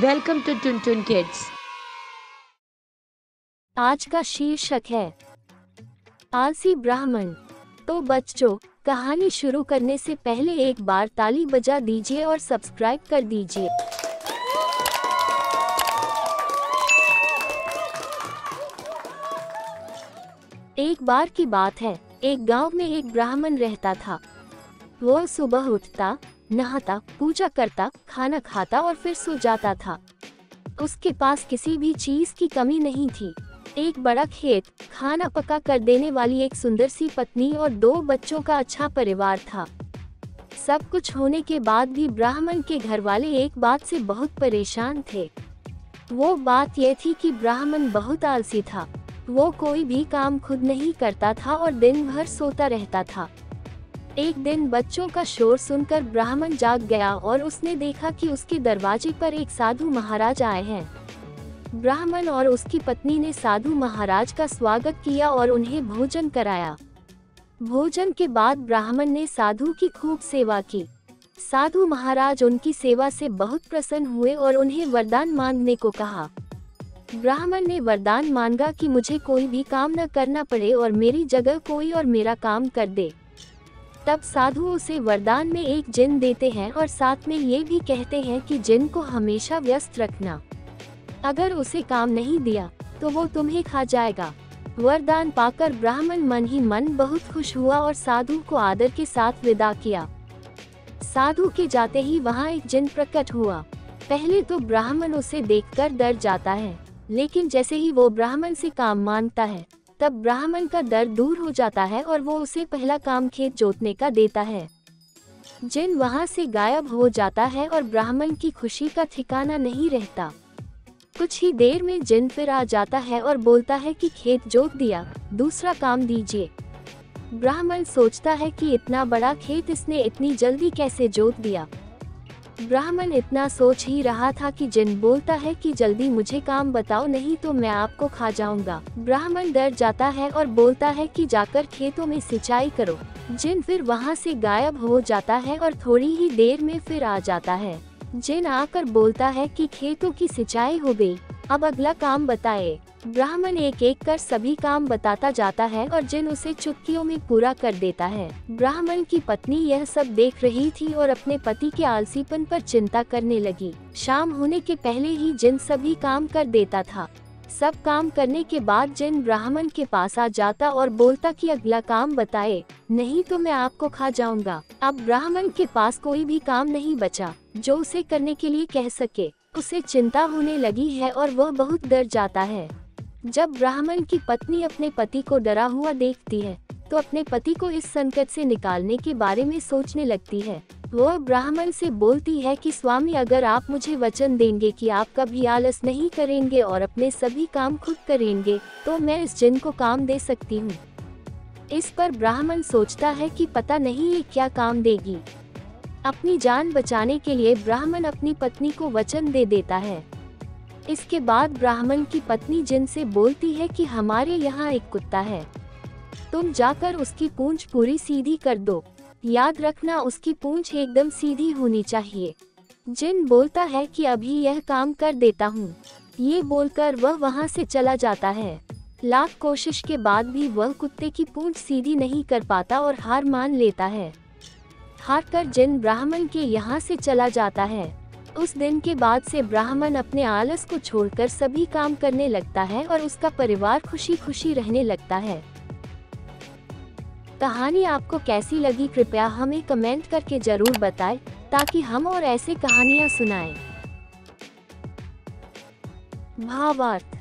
Welcome to टुन टुन kids. आज का शीर्षक है आलसी ब्राह्मण। तो बच्चों, कहानी शुरू करने से पहले एक बार ताली बजा दीजिए और सब्सक्राइब कर दीजिए। एक बार की बात है, एक गांव में एक ब्राह्मण रहता था। वह सुबह उठता, नहाता, पूजा करता, खाना खाता और फिर सो जाता था। उसके पास किसी भी चीज की कमी नहीं थी। एक बड़ा खेत, खाना पका कर देने वाली एक सुंदर सी पत्नी और 2 बच्चों का अच्छा परिवार था। सब कुछ होने के बाद भी ब्राह्मण के घर वाले एक बात से बहुत परेशान थे। वो बात यह थी कि ब्राह्मण बहुत आलसी था। वो कोई भी काम खुद नहीं करता था और दिन भर सोता रहता था। एक दिन बच्चों का शोर सुनकर ब्राह्मण जाग गया और उसने देखा कि उसके दरवाजे पर एक साधु महाराज आए हैं। ब्राह्मण और उसकी पत्नी ने साधु महाराज का स्वागत किया और उन्हें भोजन कराया। भोजन के बाद ब्राह्मण ने साधु की खूब सेवा की। साधु महाराज उनकी सेवा से बहुत प्रसन्न हुए और उन्हें वरदान मांगने को कहा। ब्राह्मण ने वरदान मांगा कि मुझे कोई भी काम न करना पड़े और मेरी जगह कोई और मेरा काम कर दे। तब साधु उसे वरदान में एक जिन देते हैं और साथ में ये भी कहते हैं कि जिन को हमेशा व्यस्त रखना। अगर उसे काम नहीं दिया तो वो तुम्हें खा जाएगा। वरदान पाकर ब्राह्मण मन ही मन बहुत खुश हुआ और साधु को आदर के साथ विदा किया। साधु के जाते ही वहाँ एक जिन प्रकट हुआ। पहले तो ब्राह्मण उसे देखकर डर जाता है, लेकिन जैसे ही वो ब्राह्मण से काम मांगता है तब ब्राह्मण का डर दूर हो जाता है और वो उसे पहला काम खेत जोतने का देता है। जिन वहाँ से गायब हो जाता है और ब्राह्मण की खुशी का ठिकाना नहीं रहता। कुछ ही देर में जिन फिर आ जाता है और बोलता है कि खेत जोत दिया, दूसरा काम दीजिए। ब्राह्मण सोचता है कि इतना बड़ा खेत इसने इतनी जल्दी कैसे जोत दिया। ब्राह्मण इतना सोच ही रहा था कि जिन बोलता है कि जल्दी मुझे काम बताओ, नहीं तो मैं आपको खा जाऊंगा। ब्राह्मण डर जाता है और बोलता है कि जाकर खेतों में सिंचाई करो। जिन फिर वहां से गायब हो जाता है और थोड़ी ही देर में फिर आ जाता है। जिन आकर बोलता है कि खेतों की सिंचाई हो गई, अब अगला काम बताए। ब्राह्मण एक एक कर सभी काम बताता जाता है और जिन उसे चुटकियों में पूरा कर देता है। ब्राह्मण की पत्नी यह सब देख रही थी और अपने पति के आलसीपन पर चिंता करने लगी। शाम होने के पहले ही जिन सभी काम कर देता था। सब काम करने के बाद जिन ब्राह्मण के पास आ जाता और बोलता कि अगला काम बताए, नहीं तो मैं आपको खा जाऊंगा। अब ब्राह्मण के पास कोई भी काम नहीं बचा जो उसे करने के लिए कह सके। उसे चिंता होने लगी है और वह बहुत डर जाता है। जब ब्राह्मण की पत्नी अपने पति को डरा हुआ देखती है तो अपने पति को इस संकट से निकालने के बारे में सोचने लगती है। वह ब्राह्मण से बोलती है कि स्वामी, अगर आप मुझे वचन देंगे कि आप कभी आलस नहीं करेंगे और अपने सभी काम खुद करेंगे तो मैं इस जिन को काम दे सकती हूँ। इस पर ब्राह्मण सोचता है कि पता नहीं ये क्या काम देगी। अपनी जान बचाने के लिए ब्राह्मण अपनी पत्नी को वचन दे देता है। इसके बाद ब्राह्मण की पत्नी जिन से बोलती है कि हमारे यहाँ एक कुत्ता है, तुम जाकर उसकी पूंछ पूरी सीधी कर दो। याद रखना, उसकी पूंछ एकदम सीधी होनी चाहिए। जिन बोलता है कि अभी यह काम कर देता हूँ। ये बोलकर वह वहाँ से चला जाता है। लाख कोशिश के बाद भी वह कुत्ते की पूंछ सीधी नहीं कर पाता और हार मान लेता है। हार कर जिन ब्राह्मण के यहाँ से चला जाता है। उस दिन के बाद से ब्राह्मण अपने आलस को छोड़कर सभी काम करने लगता है और उसका परिवार खुशी खुशी रहने लगता है। कहानी आपको कैसी लगी कृपया हमें कमेंट करके जरूर बताएं ताकि हम और ऐसे कहानियाँ सुनाएं। भावार्थ: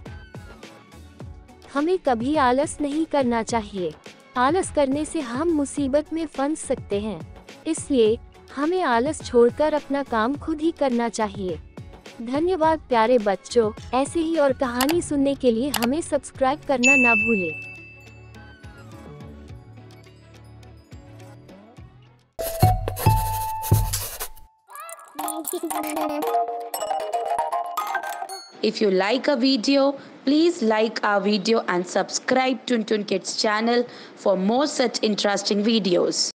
हमें कभी आलस नहीं करना चाहिए। आलस करने से हम मुसीबत में फंस सकते हैं। इसलिए हमें आलस छोड़कर अपना काम खुद ही करना चाहिए। धन्यवाद प्यारे बच्चों। ऐसे ही और कहानी सुनने के लिए हमें सब्सक्राइब करना ना भूलें। If you like a video, please like our video and subscribe to Tun Tun Kids channel for more such interesting videos.